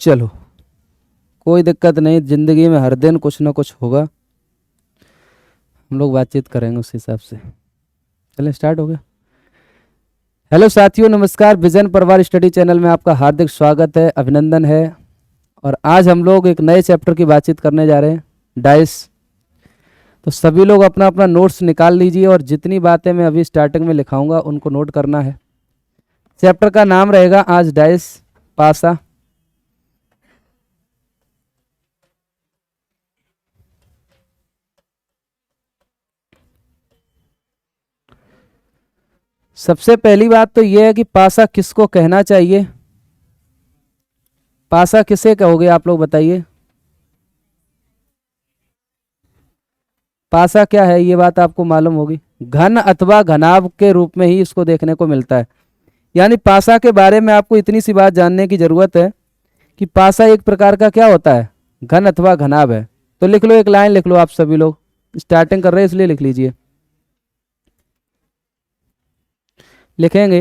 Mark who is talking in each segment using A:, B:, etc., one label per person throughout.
A: चलो कोई दिक्कत नहीं, जिंदगी में हर दिन कुछ ना कुछ होगा, हम लोग बातचीत करेंगे उस हिसाब से। चलें, स्टार्ट हो गया। हेलो साथियों, नमस्कार। विजन परिवार स्टडी चैनल में आपका हार्दिक स्वागत है, अभिनंदन है। और आज हम लोग एक नए चैप्टर की बातचीत करने जा रहे हैं, डाइस। तो सभी लोग अपना अपना नोट्स निकाल लीजिए और जितनी बातें मैं अभी स्टार्टिंग में लिखाऊंगा उनको नोट करना है। चैप्टर का नाम रहेगा आज डाइस, पासा। सबसे पहली बात तो यह है कि पासा किसको कहना चाहिए। पासा किसे कहोगे आप लोग बताइए। पासा क्या है ये बात आपको मालूम होगी। घन अथवा घनाभ के रूप में ही इसको देखने को मिलता है। यानी पासा के बारे में आपको इतनी सी बात जानने की जरूरत है कि पासा एक प्रकार का क्या होता है, घन अथवा घनाभ है। तो लिख लो, एक लाइन लिख लो। आप सभी लोग स्टार्टिंग कर रहे हैं इसलिए लिख लीजिए। लिखेंगे,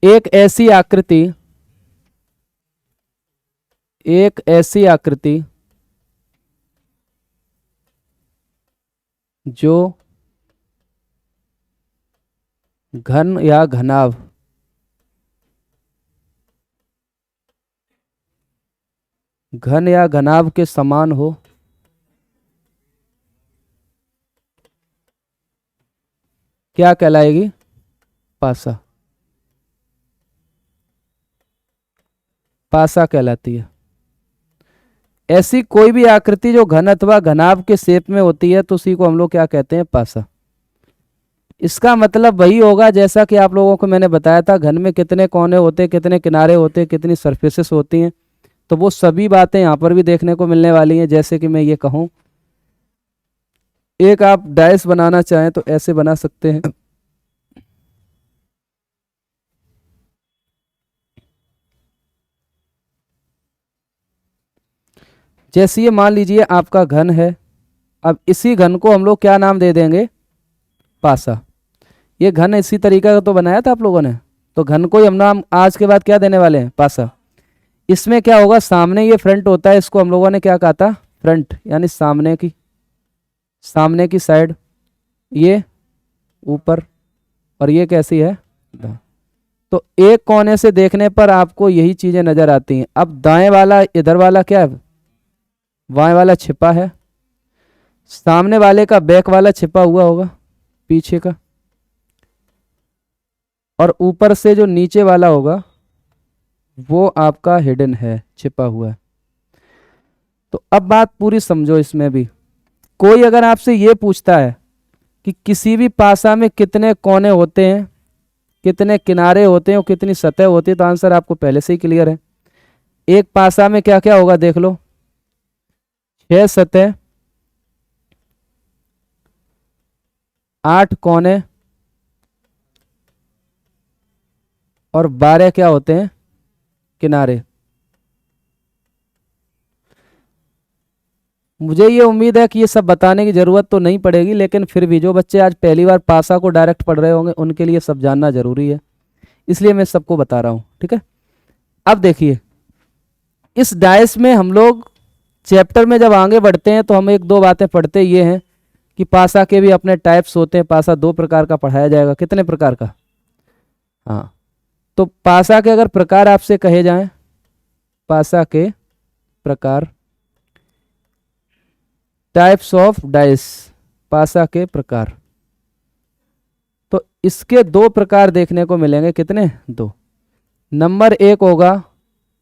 A: एक ऐसी आकृति, एक ऐसी आकृति जो घन या घनाभ घन या घनाभ के समान हो, क्या कहलाएगी, पासा। पासा कहलाती है। ऐसी कोई भी आकृति जो घन अथवा घनाभ के शेप में होती है तो उसी को हम लोग क्या कहते हैं, पासा। इसका मतलब वही होगा जैसा कि आप लोगों को मैंने बताया था, घन में कितने कोने होते, कितने किनारे होते, कितनी सरफेसेस होती हैं। तो वो सभी बातें यहाँ पर भी देखने को मिलने वाली हैं। जैसे कि मैं ये कहूँ, एक आप डाइस बनाना चाहें तो ऐसे बना सकते हैं। जैसे ये मान लीजिए आपका घन है। अब इसी घन को हम लोग क्या नाम दे देंगे, पासा। ये घन इसी तरीके का तो बनाया था आप लोगों ने, तो घन को ही हम नाम आज के बाद क्या देने वाले हैं, पासा। इसमें क्या होगा, सामने ये फ्रंट होता है, इसको हम लोगों ने क्या कहा था, फ्रंट, यानी सामने की साइड, ये ऊपर, और ये कैसी है, दाएं। तो एक कोने से देखने पर आपको यही चीजें नजर आती हैं। अब दाएं वाला, इधर वाला क्या है, बाएं वाला छिपा है, सामने वाले का बैक वाला छिपा हुआ होगा, पीछे का, और ऊपर से जो नीचे वाला होगा वो आपका हिडन है, छिपा हुआ है। तो अब बात पूरी समझो। इसमें भी कोई अगर आपसे ये पूछता है कि किसी भी पासा में कितने कोने होते हैं, कितने किनारे होते हैं और कितनी सतह होती है, तो आंसर आपको पहले से ही क्लियर है। एक पासा में क्या क्या होगा देख लो, 6 सतह, 8 कोने और 12 क्या होते हैं, किनारे। मुझे ये उम्मीद है कि ये सब बताने की जरूरत तो नहीं पड़ेगी, लेकिन फिर भी जो बच्चे आज पहली बार पासा को डायरेक्ट पढ़ रहे होंगे उनके लिए सब जानना जरूरी है, इसलिए मैं सबको बता रहा हूं, ठीक है। अब देखिए, इस डाइस में हम लोग चैप्टर में जब आगे बढ़ते हैं तो हम एक दो बातें पढ़ते ये हैं कि पासा के भी अपने टाइप्स होते हैं। पासा 2 प्रकार का पढ़ाया जाएगा। कितने प्रकार का, हाँ। तो पासा के अगर प्रकार आपसे कहे जाएं, पासा के प्रकार, टाइप्स ऑफ डाइस, पासा के प्रकार, तो इसके 2 प्रकार देखने को मिलेंगे। कितने, 2। नंबर 1 होगा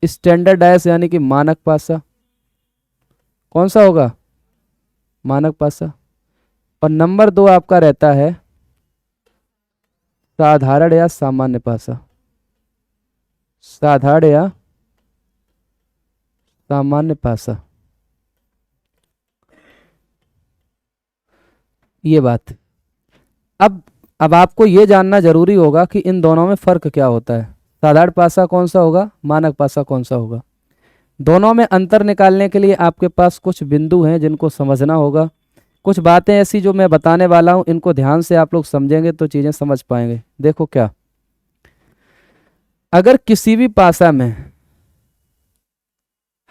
A: स्टैंडर्ड डाइस, यानी कि मानक पासा। कौन सा होगा, मानक पासा। और नंबर 2 आपका रहता है साधारण या सामान्य पासा। साधारण या सामान्य पासा, ये बात। अब आपको ये जानना जरूरी होगा कि इन दोनों में फर्क क्या होता है। साधारण पासा कौन सा होगा, मानक पासा कौन सा होगा। दोनों में अंतर निकालने के लिए आपके पास कुछ बिंदु हैं जिनको समझना होगा। कुछ बातें ऐसी जो मैं बताने वाला हूं, इनको ध्यान से आप लोग समझेंगे तो चीजें समझ पाएंगे। देखो, क्या अगर किसी भी पासा में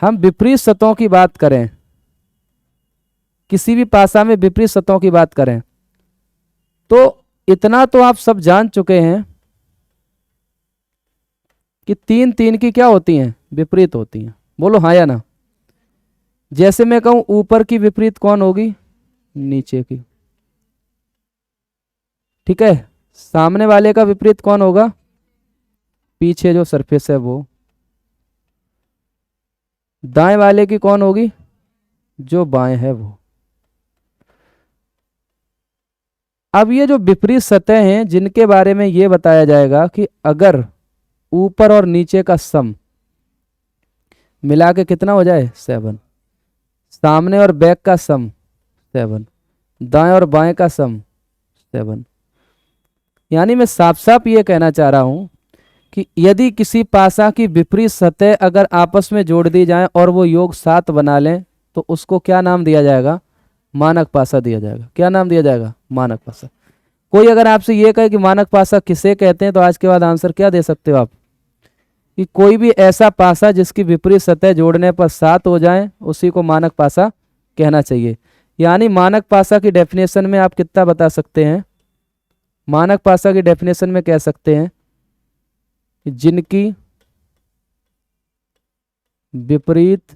A: हम विपरीत सतहों की बात करें, किसी भी पासा में विपरीत सतहों की बात करें, तो इतना तो आप सब जान चुके हैं कि 3 3 की क्या होती हैं, विपरीत होती हैं। बोलो हाँ या ना। जैसे मैं कहूं ऊपर की विपरीत कौन होगी, नीचे की, ठीक है। सामने वाले का विपरीत कौन होगा, पीछे जो सरफेस है वो। दाएं वाले की कौन होगी, जो बाएं है वो। अब ये जो विपरीत सतह हैं जिनके बारे में ये बताया जाएगा कि अगर ऊपर और नीचे का सम मिला के कितना हो जाए 7, सामने और बैक का सम 7, दाएं और बाएं का सम 7, यानी मैं साफ साफ ये कहना चाह रहा हूं कि यदि किसी पासा की विपरीत सतह अगर आपस में जोड़ दी जाए और वो योग 7 बना लें तो उसको क्या नाम दिया जाएगा, मानक पासा दिया जाएगा। क्या नाम दिया जाएगा, मानक पासा। कोई अगर आपसे ये कहे कि मानक पासा किसे कहते हैं तो आज के बाद आंसर क्या दे सकते हो आप, कि कोई भी ऐसा पासा जिसकी विपरीत सतह जोड़ने पर 7 हो जाए उसी को मानक पासा कहना चाहिए। यानी मानक पासा की डेफिनेशन में आप कितना बता सकते हैं, मानक पासा की डेफिनेशन में कह सकते हैं कि जिनकी विपरीत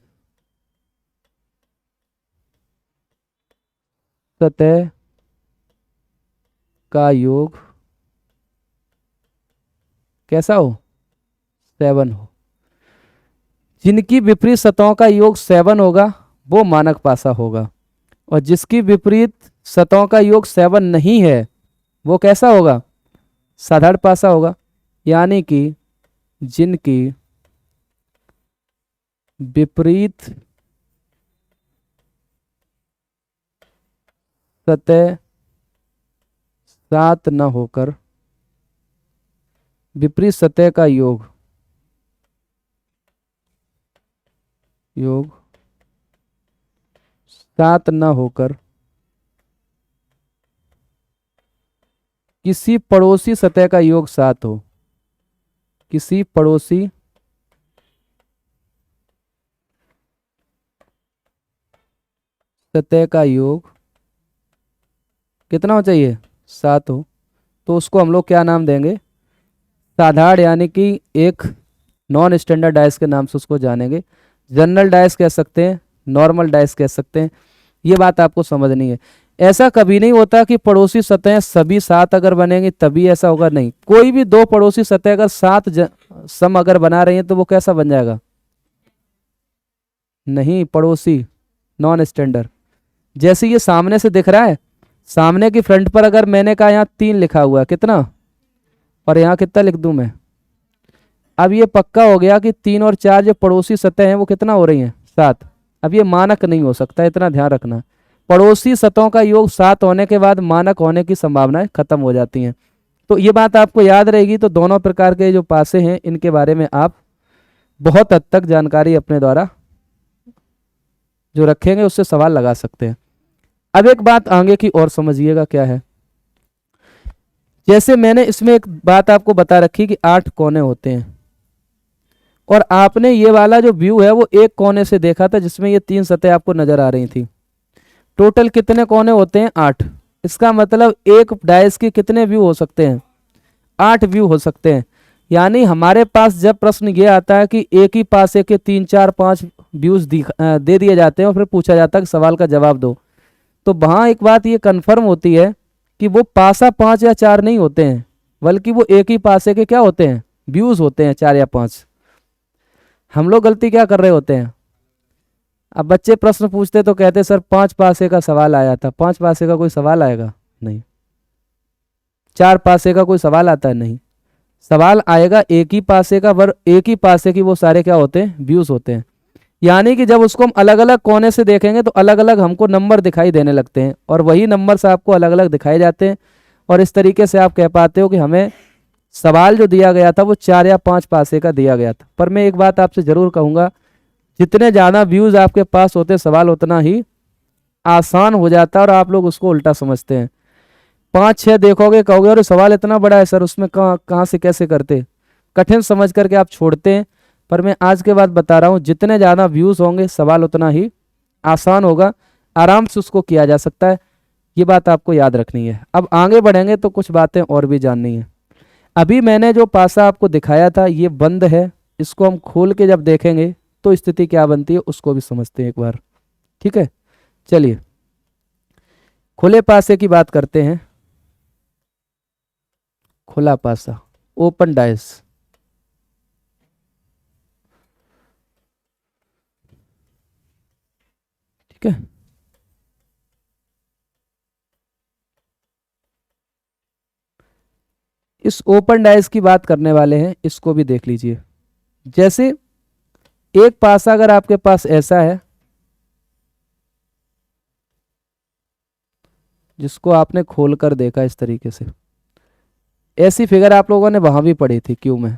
A: सतह का योग कैसा हो, 7 हो। जिनकी विपरीत सतहों का योग 7 होगा वो मानक पासा होगा, और जिसकी विपरीत सतहों का योग 7 नहीं है वो कैसा होगा, साधारण पासा होगा। यानी कि जिनकी विपरीत सतह 7 न होकर विपरीत सतह का योग 7 न होकर किसी पड़ोसी सतह का योग 7 हो, किसी पड़ोसी सतह का योग कितना हो चाहिए, 7 हो, तो उसको हम लोग क्या नाम देंगे, साधारण, यानी कि एक नॉन स्टैंडर्ड डाइस के नाम से उसको जानेंगे। जनरल डाइस कह सकते हैं, नॉर्मल डाइस कह सकते हैं। ये बात आपको समझनी है। ऐसा कभी नहीं होता कि पड़ोसी सतह सभी 7 अगर बनेंगी तभी ऐसा होगा, नहीं। कोई भी 2 पड़ोसी सतह अगर 7 सम अगर बना रही है तो वो कैसा बन जाएगा, नहीं, पड़ोसी नॉन स्टैंडर्ड। जैसे ये सामने से दिख रहा है, सामने की फ्रंट पर अगर मैंने कहा यहाँ 3 लिखा हुआ है, कितना, और यहाँ कितना लिख दूं मैं, अब ये पक्का हो गया कि 3 और 4 जो पड़ोसी सतह हैं वो कितना हो रही हैं, 7। अब ये मानक नहीं हो सकता, इतना ध्यान रखना। पड़ोसी सतहों का योग 7 होने के बाद मानक होने की संभावनाएं खत्म हो जाती हैं। तो ये बात आपको याद रहेगी। तो दोनों प्रकार के जो पासे हैं इनके बारे में आप बहुत हद तक जानकारी अपने द्वारा जो रखेंगे उससे सवाल लगा सकते हैं। अब एक बात आगे की और समझिएगा क्या है। जैसे मैंने इसमें एक बात आपको बता रखी कि 8 कोने होते हैं, और आपने ये वाला जो व्यू है वो एक कोने से देखा था जिसमें ये 3 सतह आपको नजर आ रही थी। टोटल कितने कोने होते हैं, 8। इसका मतलब एक डाइस के कितने व्यू हो सकते हैं, 8 व्यू हो सकते हैं। यानी हमारे पास जब प्रश्न ये आता है कि एक ही पासे के 3 4 5 व्यूज दे दिए जाते हैं और फिर पूछा जाता है कि सवाल का जवाब दो, तो वहाँ एक बात ये कन्फर्म होती है कि वो पासा 5 या 4 नहीं होते हैं, बल्कि वो एक ही पासे के क्या होते हैं, व्यूज होते हैं 4 या 5। हम लोग गलती क्या कर रहे होते हैं, अब बच्चे प्रश्न पूछते तो कहते सर 5 पासे का सवाल आया था। 5 पासे का कोई सवाल आएगा नहीं। 4 पासे का कोई सवाल आता है नहीं। सवाल आएगा एक ही पासे का, पर एक ही पासे की वो सारे क्या होते हैं, व्यूज होते हैं। यानी कि जब उसको हम अलग अलग कोने से देखेंगे तो अलग अलग हमको नंबर दिखाई देने लगते हैं, और वही नंबर से आपको अलग अलग दिखाए जाते हैं। और इस तरीके से आप कह पाते हो कि हमें सवाल जो दिया गया था वो 4 या 5 पासे का दिया गया था। पर मैं एक बात आपसे जरूर कहूँगा, जितने ज़्यादा व्यूज़ आपके पास होते सवाल उतना ही आसान हो जाता है, और आप लोग उसको उल्टा समझते हैं। 5 6 देखोगे, कहोगे अरे सवाल इतना बड़ा है सर, उसमें कहाँ से कैसे करते, कठिन समझ करके आप छोड़ते हैं। पर मैं आज के बाद बता रहा हूँ, जितने ज़्यादा व्यूज़ होंगे सवाल उतना ही आसान होगा, आराम से उसको किया जा सकता है। ये बात आपको याद रखनी है। अब आगे बढ़ेंगे तो कुछ बातें और भी जाननी है। अभी मैंने जो पासा आपको दिखाया था ये बंद है, इसको हम खोल के जब देखेंगे तो स्थिति क्या बनती है उसको भी समझते हैं एक बार। ठीक है, चलिए खुले पासे की बात करते हैं। खुला पासा, ओपन डाइस। ठीक है, इस ओपन डाइस की बात करने वाले हैं, इसको भी देख लीजिए। जैसे एक पासा अगर आपके पास ऐसा है, जिसको आपने खोलकर देखा इस तरीके से, ऐसी फिगर आप लोगों ने वहां भी पढ़ी थी क्यू में,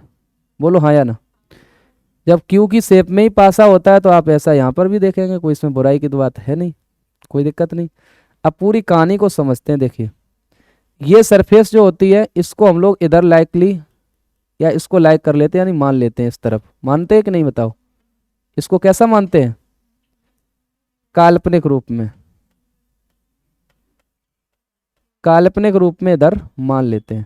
A: बोलो हाँ या ना। जब क्यू की शेप में ही पासा होता है तो आप ऐसा यहाँ पर भी देखेंगे, कोई इसमें बुराई की तो बात है नहीं, कोई दिक्कत नहीं। अब पूरी कहानी को समझते हैं। देखिए ये सरफेस जो होती है इसको हम लोग इधर लाइकली या इसको लाइक कर लेते हैं, यानी मान लेते हैं इस तरफ। मानते हैं कि नहीं बताओ? इसको कैसा मानते हैं? काल्पनिक रूप में, काल्पनिक रूप में इधर मान लेते हैं।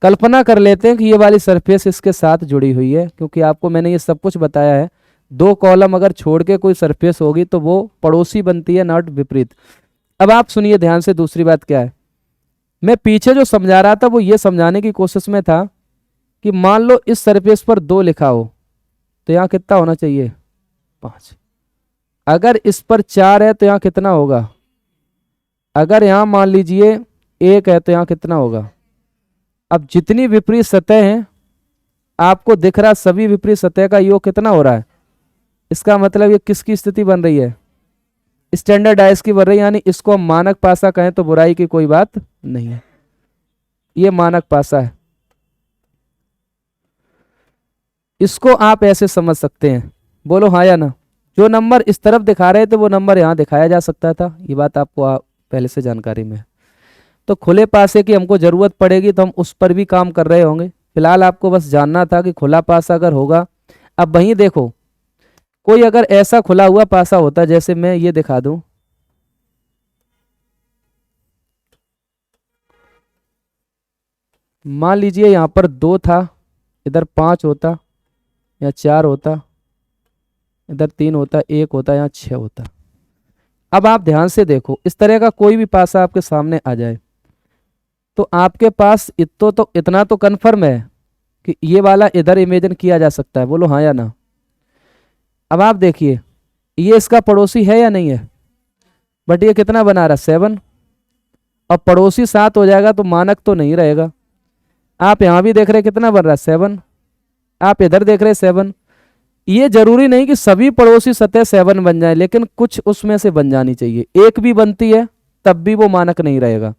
A: कल्पना कर लेते हैं कि ये वाली सरफेस इसके साथ जुड़ी हुई है, क्योंकि आपको मैंने ये सब कुछ बताया है। दो कॉलम अगर छोड़ के कोई सरफेस होगी तो वो पड़ोसी बनती है, नॉट विपरीत। अब आप सुनिए ध्यान से, दूसरी बात क्या है। मैं पीछे जो समझा रहा था वो ये समझाने की कोशिश में था कि मान लो इस सरफेस पर 2 लिखा हो तो यहाँ कितना होना चाहिए? 5। अगर इस पर 4 है तो यहाँ कितना होगा? अगर यहाँ मान लीजिए 1 है तो यहाँ कितना होगा? अब जितनी विपरीत सतह हैं आपको दिख रहा, सभी विपरीत सतह का योग कितना हो रहा है? इसका मतलब ये किसकी स्थिति बन रही है? स्टैंडर्डाइज की बन रही है, यानी इसको हम मानक पासा कहें तो बुराई की कोई बात नहीं है। ये मानक पासा है, इसको आप ऐसे समझ सकते हैं, बोलो हाँ या ना। जो नंबर इस तरफ दिखा रहे थे वो नंबर यहाँ दिखाया जा सकता था, ये बात आपको पहले से जानकारी में है। तो खुले पासे की हमको जरूरत पड़ेगी तो हम उस पर भी काम कर रहे होंगे। फिलहाल आपको बस जानना था कि खुला पासा अगर होगा। अब वहीं देखो, कोई अगर ऐसा खुला हुआ पासा होता, जैसे मैं ये दिखा दूं, मान लीजिए यहां पर 2 था, इधर 5 होता या 4 होता, इधर 3 होता, 1 होता, यहाँ 6 होता। अब आप ध्यान से देखो, इस तरह का कोई भी पासा आपके सामने आ जाए तो आपके पास इतना तो कन्फर्म है कि ये वाला इधर इमेजिन किया जा सकता है, बोलो हाँ या ना। अब आप देखिए ये इसका पड़ोसी है या नहीं है, बट ये कितना बना रहा? 7। और पड़ोसी 7 हो जाएगा तो मानक तो नहीं रहेगा। आप यहां भी देख रहे कितना बन रहा है? 7। आप इधर देख रहे 7। ये जरूरी नहीं कि सभी पड़ोसी सतह 7 बन जाए, लेकिन कुछ उसमें से बन जानी चाहिए। एक भी बनती है तब भी वो मानक नहीं रहेगा।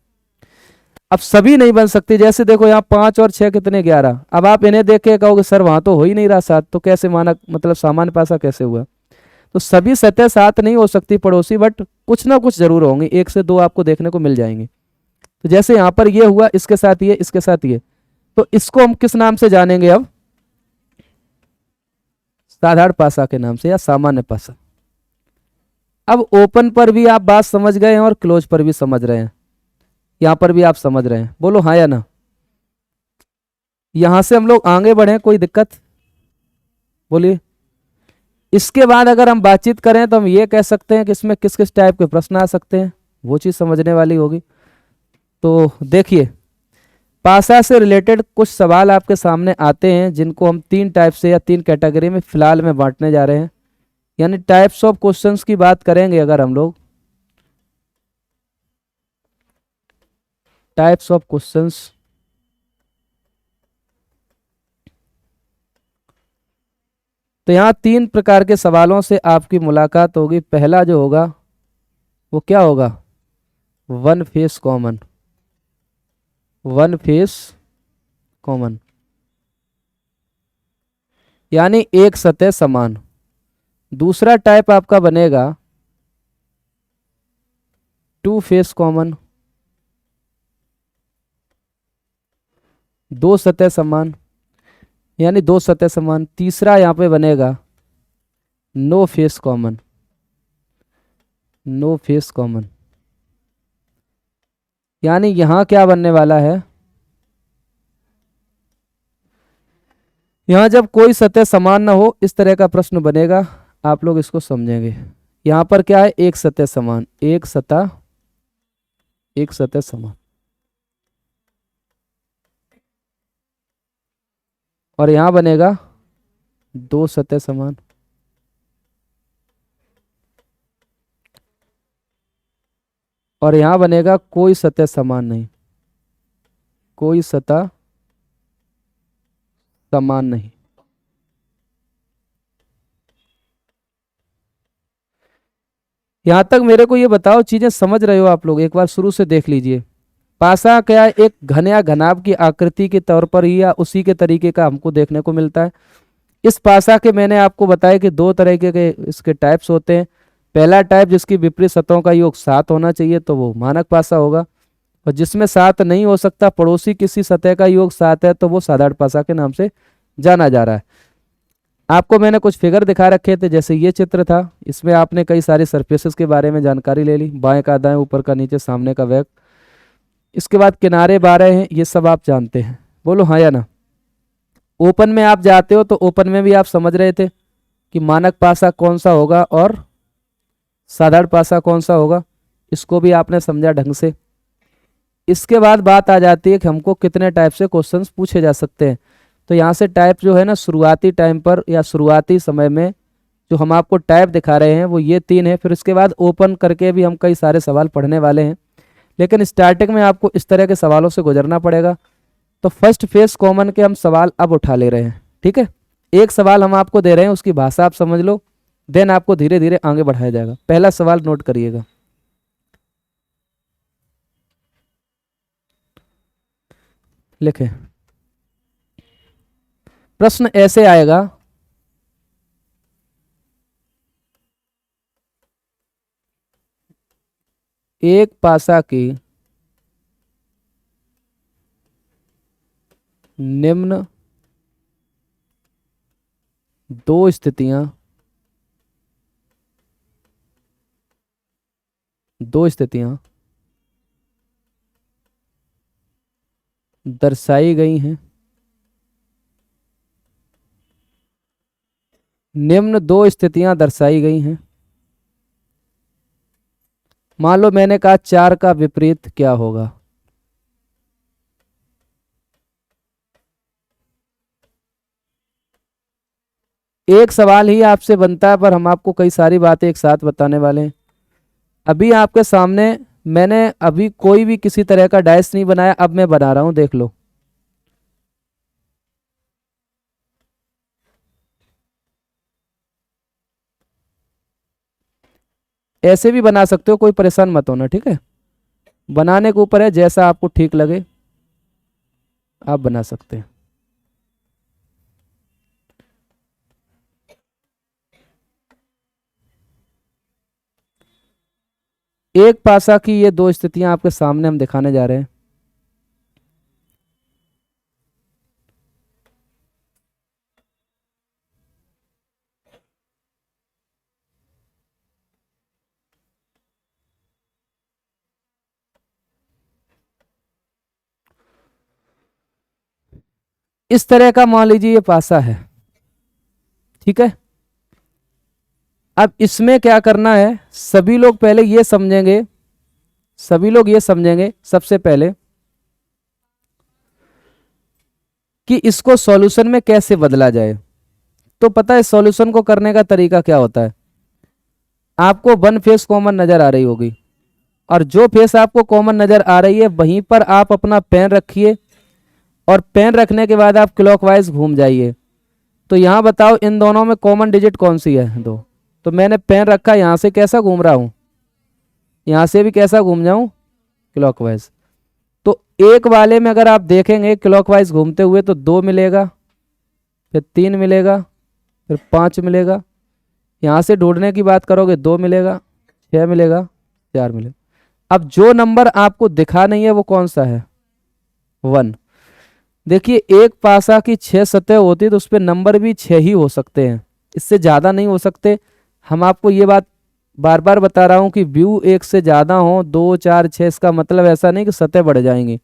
A: अब सभी नहीं बन सकती, जैसे देखो यहाँ 5 और 6 कितने? 11। अब आप इन्हें देख के कहोगे सर वहां तो हो ही नहीं रहा 7, तो कैसे मानक, मतलब सामान्य पासा कैसे हुआ? तो सभी सतह 7 नहीं हो सकती पड़ोसी, बट कुछ ना कुछ जरूर होंगे, 1 से 2 आपको देखने को मिल जाएंगे। तो जैसे यहाँ पर ये हुआ, इसके साथ ये, इसके साथ ये, तो इसको हम किस नाम से जानेंगे अब? साधारण पासा के नाम से या सामान्य पासा। अब ओपन पर भी आप बात समझ गए हैं और क्लोज पर भी समझ रहे हैं, यहां पर भी आप समझ रहे हैं, बोलो हाँ या ना। यहां से हम लोग आगे बढ़े, कोई दिक्कत? बोलिए। इसके बाद अगर हम बातचीत करें तो हम ये कह सकते हैं कि इसमें किस किस टाइप के प्रश्न आ सकते हैं, वो चीज समझने वाली होगी। तो देखिए, पासा से रिलेटेड कुछ सवाल आपके सामने आते हैं, जिनको हम 3 टाइप से या 3 कैटेगरी में फिलहाल में बांटने जा रहे हैं। यानी टाइप्स ऑफ क्वेश्चंस की बात करेंगे अगर हम लोग, टाइप्स ऑफ क्वेश्चंस, तो यहाँ 3 प्रकार के सवालों से आपकी मुलाकात होगी। पहला जो होगा वो क्या होगा? One face common, one face common, यानी एक सतह समान। दूसरा टाइप आपका बनेगा 2 फेस कॉमन, 2 सतह समान, यानी दो सतह समान। तीसरा यहाँ पे बनेगा no face common, no face common, यानी यहां क्या बनने वाला है, यहां जब कोई सतह समान ना हो इस तरह का प्रश्न बनेगा, आप लोग इसको समझेंगे। यहां पर क्या है, एक सतह समान, एक सतह समान, और यहां बनेगा दो सतह समान, और यहां बनेगा कोई सतह समान नहीं, कोई सतह समान नहीं। यहां तक मेरे को ये बताओ, चीजें समझ रहे हो आप लोग? एक बार शुरू से देख लीजिए। पासा क्या है, एक घन या घनाभ की आकृति के तौर पर ही या उसी के तरीके का हमको देखने को मिलता है। इस पासा के मैंने आपको बताया कि दो तरीके के इसके टाइप्स होते हैं। पहला टाइप जिसकी विपरीत सतहों का योग 7 होना चाहिए तो वो मानक पासा होगा, और जिसमें 7 नहीं हो सकता, पड़ोसी किसी सतह का योग 7 है, तो वो साधारण पासा के नाम से जाना जा रहा है। आपको मैंने कुछ फिगर दिखा रखे थे, जैसे ये चित्र था, इसमें आपने कई सारे सरफेसेस के बारे में जानकारी ले ली, बाएं का दाएं, ऊपर का नीचे, सामने का बैक। इसके बाद किनारे 12 हैं, ये सब आप जानते हैं, बोलो हाँ या ना। ओपन में आप जाते हो तो ओपन में भी आप समझ रहे थे कि मानक पासा कौन सा होगा और साधारण पासा कौन सा होगा, इसको भी आपने समझा ढंग से। इसके बाद बात आ जाती है कि हमको कितने टाइप से क्वेश्चंस पूछे जा सकते हैं। तो यहाँ से टाइप जो है ना, शुरुआती टाइम पर या शुरुआती समय में जो हम आपको टाइप दिखा रहे हैं वो ये 3 है। फिर इसके बाद ओपन करके भी हम कई सारे सवाल पढ़ने वाले हैं, लेकिन स्टार्टिंग में आपको इस तरह के सवालों से गुजरना पड़ेगा। तो फर्स्ट फेस कॉमन के हम सवाल अब उठा ले रहे हैं, ठीक है। एक सवाल हम आपको दे रहे हैं, उसकी भाषा आप समझ लो, देन आपको धीरे धीरे आगे बढ़ाया जाएगा। पहला सवाल नोट करिएगा, लिखें। प्रश्न ऐसे आएगा, एक पासा की निम्न दो स्थितियां दर्शाई गई हैं। निम्न दो स्थितियां दर्शाई गई हैं। मान लो मैंने कहा 4 का विपरीत क्या होगा। एक सवाल ही आपसे बनता है, पर हम आपको कई सारी बातें एक साथ बताने वाले हैं। अभी आपके सामने मैंने अभी कोई भी किसी तरह का डाइस नहीं बनाया, अब मैं बना रहा हूं, देख लो। ऐसे भी बना सकते हो, कोई परेशान मत होना, ठीक है। बनाने के ऊपर है, जैसा आपको ठीक लगे आप बना सकते हैं। एक पासा की ये दो स्थितियां आपके सामने हम दिखाने जा रहे हैं। इस तरह का मान लीजिए ये पासा है, ठीक है। अब इसमें क्या करना है, सभी लोग पहले ये समझेंगे, सबसे पहले कि इसको सॉल्यूशन में कैसे बदला जाए। तो पता है सॉल्यूशन को करने का तरीका क्या होता है। आपको वन फेस कॉमन नजर आ रही होगी, और जो फेस आपको कॉमन नजर आ रही है वहीं पर आप अपना पेन रखिए, और पेन रखने के बाद आप क्लॉकवाइज घूम जाइए। तो यहां बताओ इन दोनों में कॉमन डिजिट कौन सी है, 2। तो मैंने पेन रखा, यहां से कैसा घूम रहा हूं, यहां से भी कैसा घूम जाऊं, क्लॉकवाइज। तो एक वाले में अगर आप देखेंगे क्लॉकवाइज घूमते हुए तो 2 मिलेगा, फिर 3 मिलेगा, फिर 5 मिलेगा। यहां से ढूंढने की बात करोगे 2 मिलेगा, 6 मिलेगा, 4 मिलेगा। अब जो नंबर आपको दिखा नहीं है वो कौन सा है, 1। देखिए एक पासा की 6 सतह होती है तो उस पर नंबर भी 6 ही हो सकते हैं, इससे ज़्यादा नहीं हो सकते। हम आपको ये बात बार बार बता रहा हूँ कि व्यू एक से ज़्यादा हो, 2 4 6, इसका मतलब ऐसा नहीं कि सतह बढ़ जाएंगी।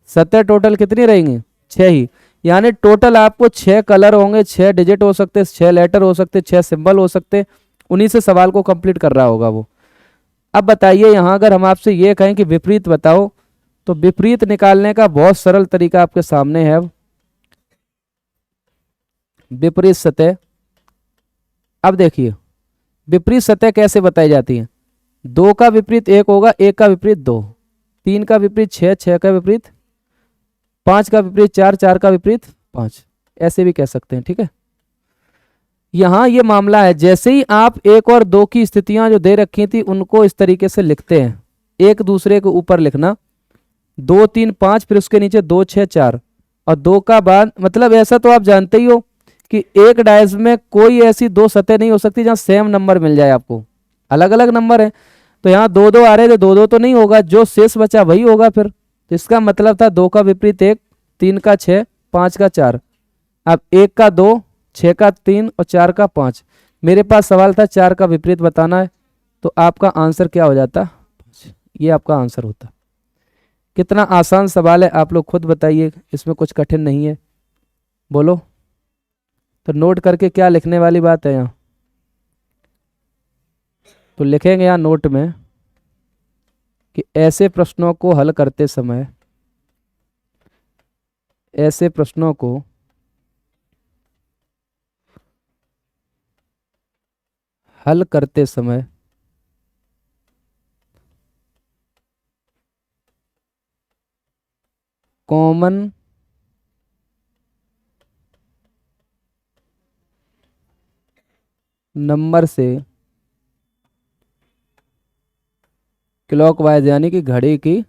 A: सतह टोटल कितनी रहेंगी? 6 ही। यानी टोटल आपको 6 कलर होंगे, 6 डिजिट हो सकते, 6 लेटर हो सकते, 6 सिंबल हो सकते, उन्हीं से सवाल को कंप्लीट कर रहा होगा वो। अब बताइए यहाँ अगर हम आपसे ये कहें कि विपरीत बताओ, तो विपरीत निकालने का बहुत सरल तरीका आपके सामने है। विपरीत सतह, अब देखिए विपरीत सतह कैसे बताई जाती है। 2 का विपरीत 1 होगा, 1 का विपरीत 2, 3 का विपरीत 6, 6 का विपरीत 5 का विपरीत 4, 4 का विपरीत 5, ऐसे भी कह सकते हैं। ठीक है, यहाँ ये मामला है, जैसे ही आप 1 और 2 की स्थितियां जो दे रखी थी उनको इस तरीके से लिखते हैं, एक दूसरे के ऊपर लिखना, 2 3 5, फिर उसके नीचे 2 6 4 और 2 का बाद, मतलब ऐसा तो आप जानते ही हो कि एक डायस में कोई ऐसी 2 सतह नहीं हो सकती जहां सेम नंबर मिल जाए आपको, अलग अलग नंबर है। तो यहाँ 2 2 आ रहे थे, 2 2 तो नहीं होगा, जो शेष बचा वही होगा फिर। तो इसका मतलब था 2 का विपरीत 1, 3 का 6, 5 का 4। अब 1 का 2, 6 का 3 और 4 का 5। मेरे पास सवाल था 4 का विपरीत बताना है, तो आपका आंसर क्या हो जाता? ये आपका आंसर होता। कितना आसान सवाल है, आप लोग खुद बताइए, इसमें कुछ कठिन नहीं है। बोलो तो नोट करके क्या लिखने वाली बात है यहाँ, तो लिखेंगे यहाँ नोट में कि ऐसे प्रश्नों को हल करते समय, ऐसे प्रश्नों को हल करते समय कॉमन नंबर से क्लॉकवाइज यानी कि घड़ी की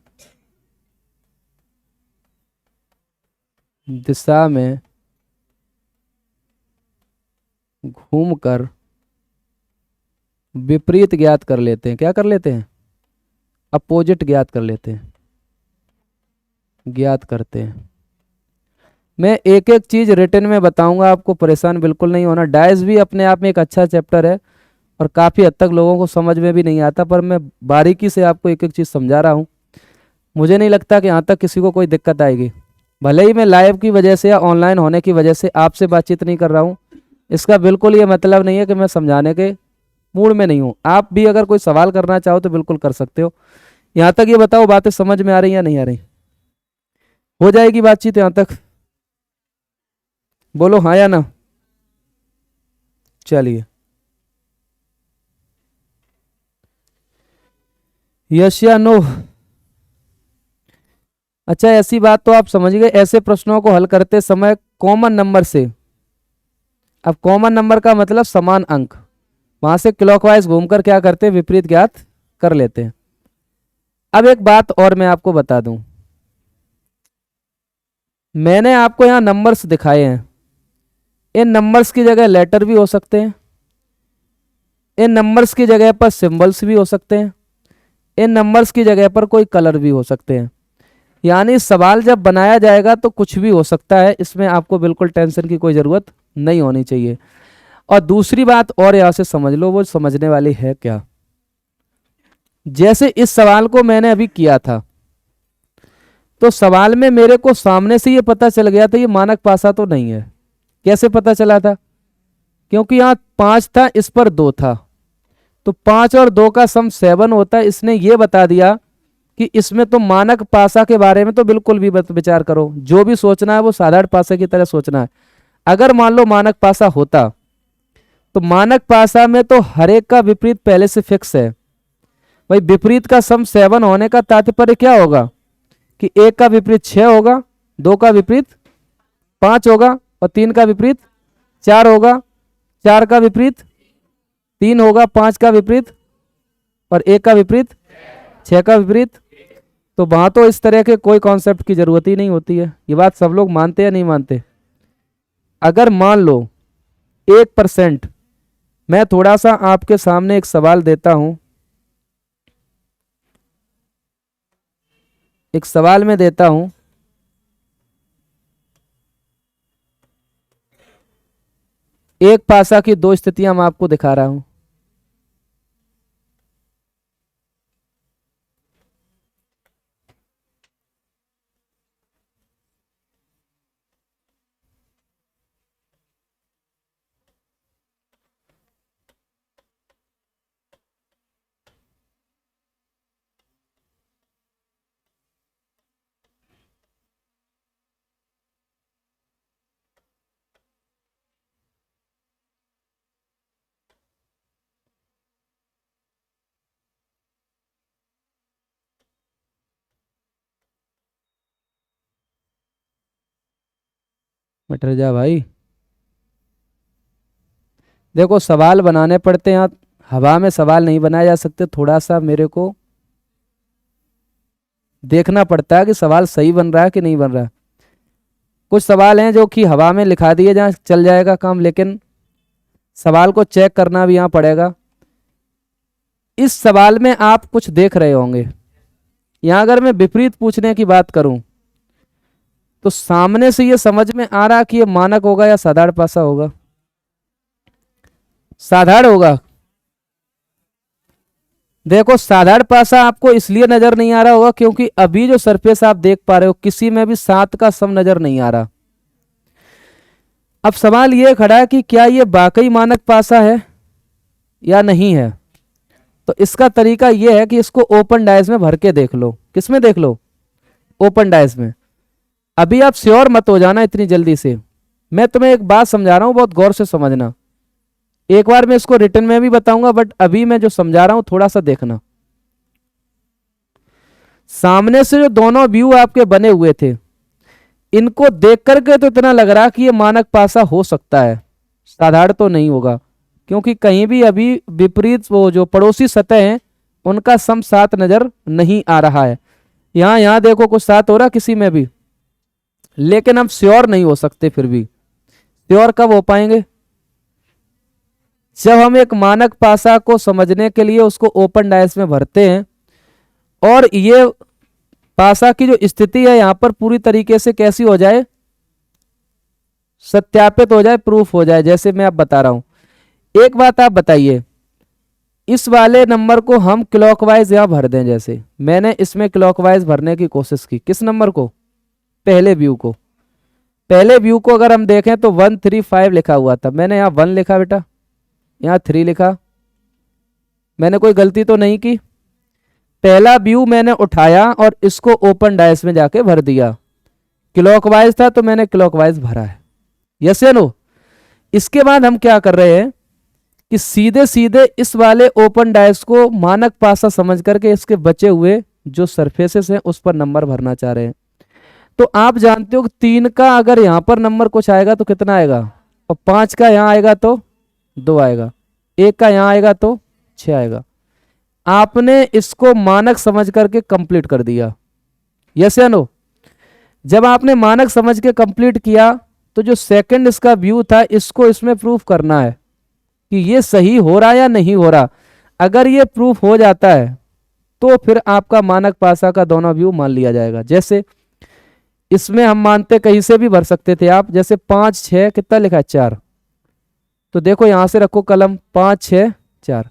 A: दिशा में घूमकर विपरीत ज्ञात कर लेते हैं। क्या कर लेते हैं? अपोजिट ज्ञात कर लेते हैं, ज्ञात करते हैं। मैं एक एक चीज रिटर्न में बताऊंगा, आपको परेशान बिल्कुल नहीं होना। डायस भी अपने आप में एक अच्छा चैप्टर है और काफ़ी हद तक लोगों को समझ में भी नहीं आता, पर मैं बारीकी से आपको एक एक चीज़ समझा रहा हूँ। मुझे नहीं लगता कि यहाँ तक किसी को कोई दिक्कत आएगी। भले ही मैं लाइव की वजह से या ऑनलाइन होने की वजह से आपसे बातचीत नहीं कर रहा हूँ, इसका बिल्कुल ये मतलब नहीं है कि मैं समझाने के मूड में नहीं हूँ। आप भी अगर कोई सवाल करना चाहो तो बिल्कुल कर सकते हो। यहाँ तक ये बताओ बातें समझ में आ रही या नहीं आ रही? हो जाएगी बातचीत यहाँ तक? बोलो हाँ या ना। चलिए, यस या नो? अच्छा, ऐसी बात तो आप समझ गए, ऐसे प्रश्नों को हल करते समय कॉमन नंबर से, अब कॉमन नंबर का मतलब समान अंक, वहां से क्लॉकवाइज घूमकर क्या करते हैं? विपरीत ज्ञात कर लेते हैं। अब एक बात और मैं आपको बता दूं, मैंने आपको यहां नंबर्स दिखाए हैं, इन नंबर्स की जगह लेटर भी हो सकते हैं, इन नंबर्स की जगह पर सिंबल्स भी हो सकते हैं, इन नंबर्स की जगह पर कोई कलर भी हो सकते हैं। यानी सवाल जब बनाया जाएगा तो कुछ भी हो सकता है, इसमें आपको बिल्कुल टेंशन की कोई ज़रूरत नहीं होनी चाहिए। और दूसरी बात और यहाँ से समझ लो, वो समझने वाली है क्या, जैसे इस सवाल को मैंने अभी किया था तो सवाल में मेरे को सामने से ये पता चल गया था ये मानक पासा तो नहीं है। कैसे पता चला था? क्योंकि यहाँ 5 था, इस पर 2 था, तो 5 और 2 का सम 7 होता है। इसने ये बता दिया कि इसमें तो मानक पासा के बारे में तो बिल्कुल भी मत विचार करो, जो भी सोचना है वो साधारण पासा की तरह सोचना है। अगर मान लो मानक पासा होता तो मानक पासा में तो हर एक का विपरीत पहले से फिक्स है। भाई विपरीत का सम 7 होने का तात्पर्य क्या होगा कि 1 का विपरीत 6 होगा, 2 का विपरीत 5 होगा और 3 का विपरीत 4 होगा, 4 का विपरीत 3 होगा, 5 का विपरीत और 1 का विपरीत 6 का विपरीत। तो वहां तो इस तरह के कोई कॉन्सेप्ट की जरूरत ही नहीं होती है। ये बात सब लोग मानते या नहीं मानते? अगर मान लो 1%, मैं थोड़ा सा आपके सामने एक सवाल देता हूं, एक सवाल में देता हूं एक पासा की दो स्थितियां मैं आपको दिखा रहा हूं। मटर जा भाई। देखो सवाल बनाने पड़ते हैं, हवा में सवाल नहीं बनाए जा सकते, थोड़ा सा मेरे को देखना पड़ता है कि सवाल सही बन रहा है कि नहीं बन रहा है। कुछ सवाल हैं जो कि हवा में लिखा दिए जहाँ चल जाएगा काम, लेकिन सवाल को चेक करना भी यहाँ पड़ेगा। इस सवाल में आप कुछ देख रहे होंगे, यहाँ अगर मैं विपरीत पूछने की बात करूं तो सामने से ये समझ में आ रहा कि ये मानक होगा या साधारण पासा होगा। साधारण होगा। देखो साधारण पासा आपको इसलिए नजर नहीं आ रहा होगा क्योंकि अभी जो सरफेस आप देख पा रहे हो किसी में भी 7 का सम नजर नहीं आ रहा। अब सवाल ये खड़ा है कि क्या ये वाकई मानक पासा है या नहीं है। तो इसका तरीका ये है कि इसको ओपन डाइस में भर के देख लो। किस में देख लो? ओपन डाइस में। अभी आप श्योर मत हो जाना इतनी जल्दी से, मैं तुम्हें एक बात समझा रहा हूं, बहुत गौर से समझना। एक बार मैं इसको रिटर्न में भी बताऊंगा, बट अभी मैं जो समझा रहा हूं थोड़ा सा देखना। सामने से जो दोनों व्यू आपके बने हुए थे, इनको देख करके तो इतना लग रहा कि ये मानक पासा हो सकता है, साधारण तो नहीं होगा, क्योंकि कहीं भी अभी विपरीत वो जो पड़ोसी सतह हैं उनका सम 7 नजर नहीं आ रहा है। यहां देखो कुछ 7 हो रहा किसी में भी, लेकिन हम श्योर नहीं हो सकते। फिर भी श्योर कब हो पाएंगे? जब हम एक मानक पासा को समझने के लिए उसको ओपन डाइस में भरते हैं और ये पासा की जो स्थिति है यहां पर पूरी तरीके से कैसी हो जाए, सत्यापित हो जाए, प्रूफ हो जाए। जैसे मैं अब बता रहा हूं, एक बात आप बताइए, इस वाले नंबर को हम क्लॉकवाइज यहां भर दें। जैसे मैंने इसमें क्लॉकवाइज भरने की कोशिश की, किस नंबर को? पहले व्यू को। पहले व्यू को अगर हम देखें तो 135 लिखा हुआ था, मैंने यहाँ 1 लिखा बेटा, यहाँ 3 लिखा। मैंने कोई गलती तो नहीं की? पहला व्यू मैंने उठाया और इसको ओपन डाइस में जाके भर दिया। क्लॉकवाइज था तो मैंने क्लॉकवाइज भरा है। यस या नो? इसके बाद हम क्या कर रहे हैं कि सीधे सीधे इस वाले ओपन डाइस को मानक पासा समझ करके इसके बचे हुए जो सरफेसेस हैं उस पर नंबर भरना चाह रहे हैं। तो आप जानते हो कि 3 का अगर यहां पर नंबर कुछ आएगा तो कितना आएगा, और 5 का यहां आएगा तो 2 आएगा, 1 का यहां आएगा तो 6 आएगा। आपने इसको मानक समझ करके कंप्लीट कर दिया। यस या नो? जब आपने मानक समझ के कंप्लीट किया तो जो सेकंड इसका व्यू था इसको इसमें प्रूफ करना है कि ये सही हो रहा या नहीं हो रहा। अगर ये प्रूफ हो जाता है तो फिर आपका मानक पासा का दोनों व्यू मान लिया जाएगा। जैसे इसमें हम मानते कहीं से भी भर सकते थे आप, जैसे 5 6 कितना लिखा है 4, तो देखो यहां से रखो कलम, 5 6 4।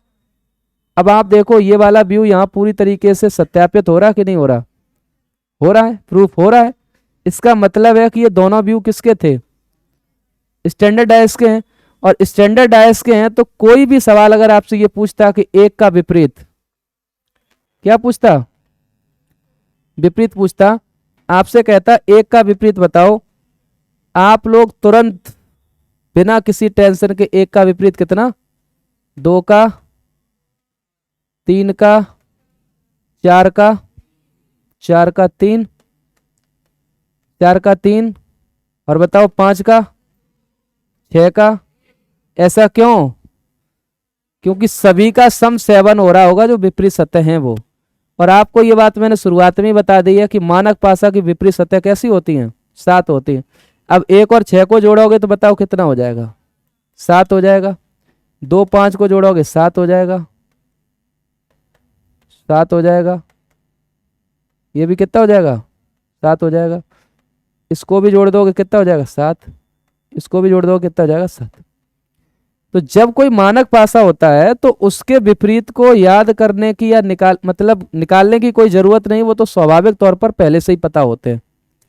A: अब आप देखो ये वाला व्यू यहां पूरी तरीके से सत्यापित हो रहा कि नहीं हो रहा? हो रहा है, प्रूफ हो रहा है। इसका मतलब है कि ये दोनों व्यू किसके थे? स्टैंडर्ड डाइस के हैं। और स्टैंडर्ड डाइस के हैं तो कोई भी सवाल अगर आपसे ये पूछता कि एक का विपरीत, क्या पूछता? विपरीत पूछता। आपसे कहता एक का विपरीत बताओ, आप लोग तुरंत बिना किसी टेंशन के एक का विपरीत कितना? 2 का, 3 का, 4 का, 4 का 3, 4 का 3, और बताओ 5 का, 6 का। ऐसा क्यों? क्योंकि सभी का सम 7 हो रहा होगा जो विपरीत सतह हैं वो। और आपको ये बात मैंने शुरुआत में ही बता दी है कि मानक पासा की विपरीत सतह कैसी होती हैं? 7 होती हैं। अब 1 और 6 को जोड़ोगे तो बताओ कितना हो जाएगा? 7 हो जाएगा। 2 5 को जोड़ोगे 7 हो जाएगा, 7 हो जाएगा। ये भी कितना हो जाएगा? 7 हो जाएगा। इसको भी जोड़ दोगे कितना हो जाएगा? 7। इसको भी जोड़ दोगे कितना हो जाएगा? 7। तो जब कोई मानक पासा होता है तो उसके विपरीत को याद करने की या निकालने की कोई जरूरत नहीं, वो तो स्वाभाविक तौर पर पहले से ही पता होते हैं।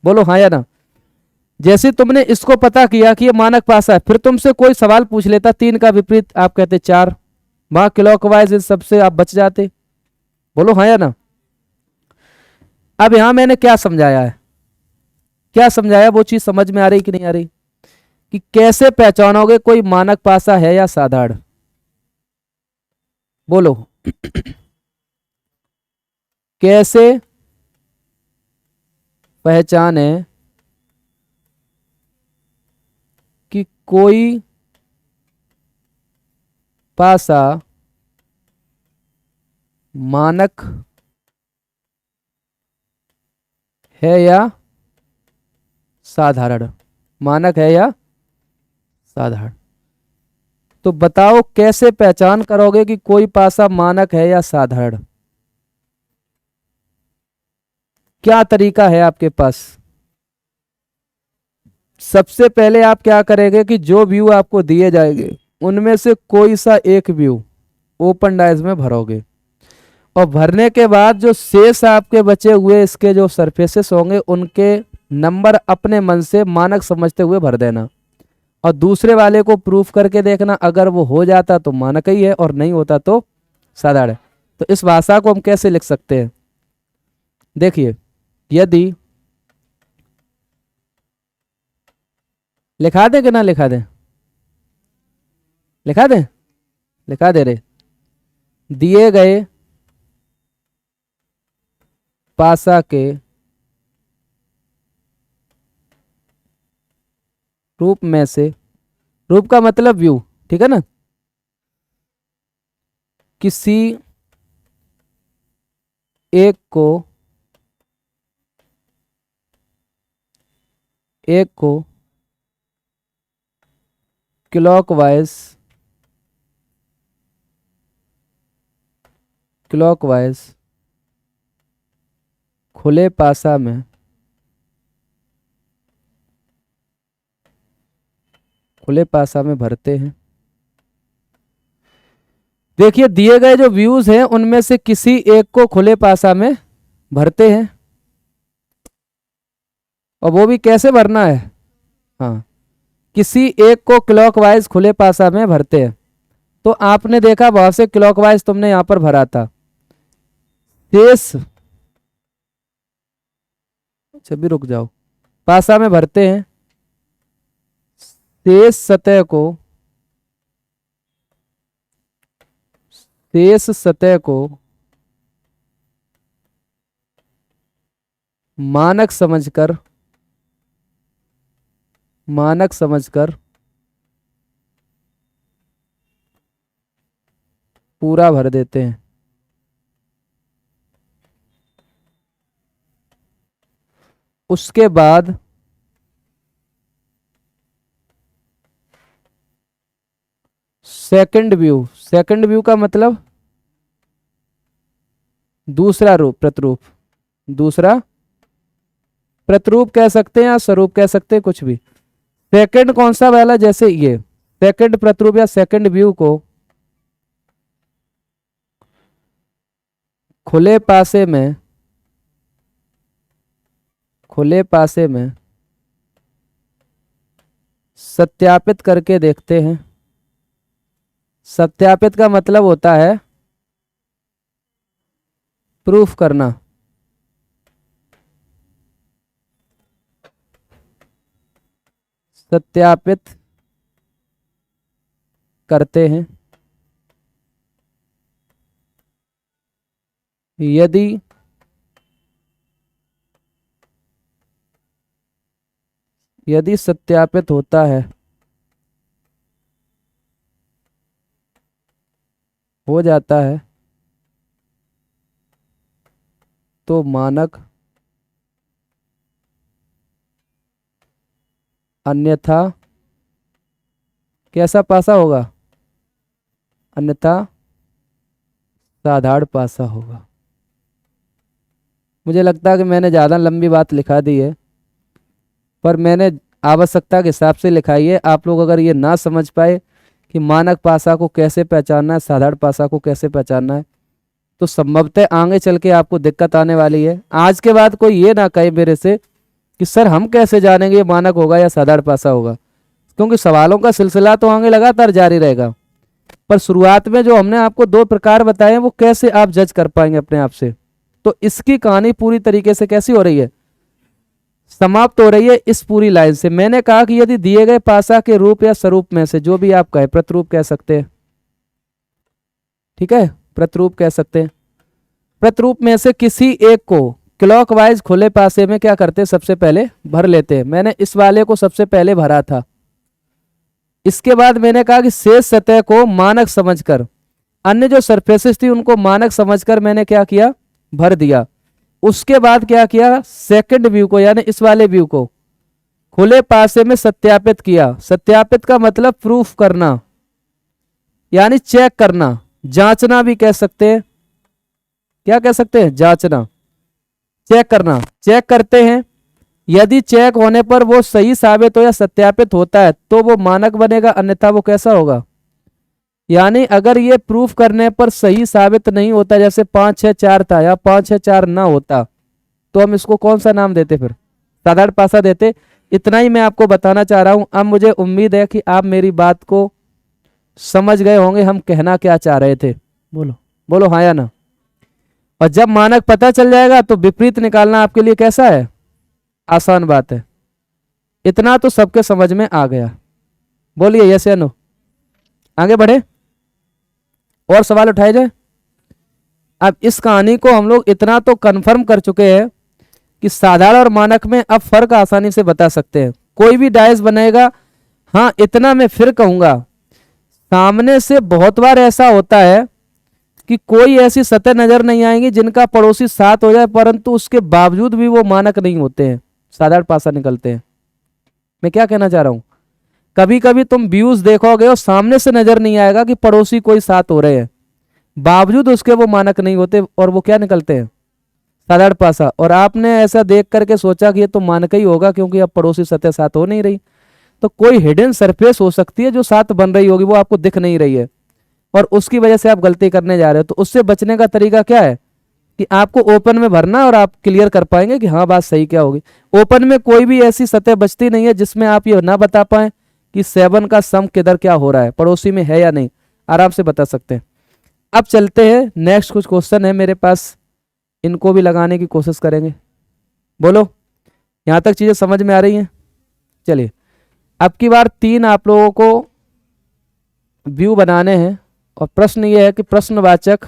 A: बोलो हाँ या ना। जैसे तुमने इसको पता किया कि ये मानक पासा है, फिर तुमसे कोई सवाल पूछ लेता 3 का विपरीत, आप कहते 4, वहां क्लॉकवाइज इन सबसे आप बच जाते। बोलो हाँ या ना। अब यहां मैंने क्या समझाया है, क्या समझाया, वो चीज समझ में आ रही कि नहीं आ रही, कि कैसे पहचानोगे कोई मानक पासा है या साधारण। बोलो कैसे पहचाने कि कोई पासा मानक है या साधारण, मानक है या साधारण। तो बताओ कैसे पहचान करोगे कि कोई पासा मानक है या साधारण, क्या तरीका है आपके पास। सबसे पहले आप क्या करेंगे कि जो व्यू आपको दिए जाएंगे उनमें से कोई सा एक व्यू ओपन डाइज में भरोगे, और भरने के बाद जो शेष आपके बचे हुए इसके जो सरफेसेस होंगे उनके नंबर अपने मन से मानक समझते हुए भर देना, और दूसरे वाले को प्रूफ करके देखना, अगर वो हो जाता तो मानक ही है और नहीं होता तो साधारण। तो इस भाषा को हम कैसे लिख सकते हैं, देखिए, यदि लिखा दें कि ना लिखा दें, लिखा दें, लिखा दे रहे, दिए गए पासा के रूप में से, रूप का मतलब व्यू, ठीक है ना, किसी एक को क्लॉकवाइज खुले पासा में भरते हैं। देखिए दिए गए जो व्यूज हैं उनमें से किसी एक को खुले पासा में भरते हैं, और वो भी कैसे भरना है, हाँ, किसी एक को क्लॉकवाइज खुले पासा में भरते हैं। तो आपने देखा बहुत से क्लॉकवाइज तुमने यहां पर भरा था, शेष, अच्छा भी रुक जाओ, पासा में भरते हैं, शेष सतह को मानक समझकर पूरा भर देते हैं। उसके बाद सेकंड व्यू का मतलब दूसरा प्रतिरूप कह सकते हैं या स्वरूप कह सकते हैं, कुछ भी। सेकंड कौन सा वाला, जैसे ये सेकंड प्रतिरूप या सेकंड व्यू को खुले पासे में सत्यापित करके देखते हैं। सत्यापित का मतलब होता है प्रूफ करना। सत्यापित करते हैं यदि सत्यापित होता है, हो जाता है, तो मानक, अन्यथा कैसा पासा होगा, अन्यथा साधारण पासा होगा। मुझे लगता है कि मैंने ज़्यादा लंबी बात लिखा दी है, पर मैंने आवश्यकता के हिसाब से लिखाई है। आप लोग अगर ये ना समझ पाए कि मानक पासा को कैसे पहचानना है, साधारण पासा को कैसे पहचानना है, तो संभवतः आगे चल के आपको दिक्कत आने वाली है। आज के बाद कोई ये ना कहे मेरे से कि सर हम कैसे जानेंगे ये मानक होगा या साधारण पासा होगा, क्योंकि सवालों का सिलसिला तो आगे लगातार जारी रहेगा। पर शुरुआत में जो हमने आपको 2 प्रकार बताए हैं वो कैसे आप जज कर पाएंगे अपने आप से। तो इसकी कहानी पूरी तरीके से कैसी हो रही है, समाप्त हो रही है इस पूरी लाइन से। मैंने कहा कि यदि दिए गए पासा के रूप या स्वरूप में से, जो भी आप कहे, प्रतिरूप कह सकते हैं, ठीक है, प्रतिरूप कह सकते हैं, प्रतिरूप में से किसी एक को क्लॉकवाइज खुले पासे में क्या करते हैं, सबसे पहले भर लेते हैं। मैंने इस वाले को सबसे पहले भरा था। इसके बाद मैंने कहा कि शेष सतह को मानक समझकर, अन्य जो सरफेसेस थी उनको मानक समझकर मैंने क्या किया, भर दिया। उसके बाद क्या किया, सेकंड व्यू को यानी इस वाले व्यू को खुले पासे में सत्यापित किया। सत्यापित का मतलब प्रूफ करना, यानी चेक करना, जांचना भी कह सकते हैं। क्या कह सकते हैं, जांचना, चेक करना। चेक करते हैं, यदि चेक होने पर वो सही साबित हो या सत्यापित होता है तो वो मानक बनेगा, अन्यथा वो कैसा होगा। यानी अगर ये प्रूफ करने पर सही साबित नहीं होता, जैसे 5 6 4 था या 5 6 4 ना होता, तो हम इसको कौन सा नाम देते, फिर साधारण पासा देते। इतना ही मैं आपको बताना चाह रहा हूं। अब मुझे उम्मीद है कि आप मेरी बात को समझ गए होंगे, हम कहना क्या चाह रहे थे। बोलो बोलो हाँ या ना। और जब मानक पता चल जाएगा तो विपरीत निकालना आपके लिए कैसा है, आसान बात है। इतना तो सबके समझ में आ गया। बोलिए यस या नो, आगे बढ़े और सवाल उठाए जाए। अब इस कहानी को हम लोग इतना तो कंफर्म कर चुके हैं कि साधारण और मानक में अब फर्क आसानी से बता सकते हैं। कोई भी डायस बनेगा, हाँ इतना मैं फिर कहूंगा, सामने से बहुत बार ऐसा होता है कि कोई ऐसी सतह नजर नहीं आएंगी जिनका पड़ोसी 7 हो जाए परंतु उसके बावजूद भी वो मानक नहीं होते हैं, साधारण पासा निकलते हैं। मैं क्या कहना चाह रहा हूं, कभी कभी तुम व्यूज देखोगे और सामने से नजर नहीं आएगा कि पड़ोसी कोई 7 हो रहे हैं, बावजूद उसके वो मानक नहीं होते और वो क्या निकलते हैं, साधारण पासा। और आपने ऐसा देख करके सोचा कि ये तो मानक ही होगा क्योंकि अब पड़ोसी सतह 7 हो नहीं रही, तो कोई हिडन सरफेस हो सकती है जो 7 बन रही होगी, वो आपको दिख नहीं रही है और उसकी वजह से आप गलती करने जा रहे हो। तो उससे बचने का तरीका क्या है कि आपको ओपन में भरना और आप क्लियर कर पाएंगे कि हाँ बात सही क्या होगी। ओपन में कोई भी ऐसी सतह बचती नहीं है जिसमें आप ये ना बता पाए कि 7 का सम किधर क्या हो रहा है, पड़ोसी में है या नहीं, आराम से बता सकते हैं। अब चलते हैं, नेक्स्ट कुछ क्वेश्चन है मेरे पास, इनको भी लगाने की कोशिश करेंगे। बोलो यहां तक चीजें समझ में आ रही हैं। चलिए अब की बार 3 आप लोगों को व्यू बनाने हैं और प्रश्न ये है कि प्रश्नवाचक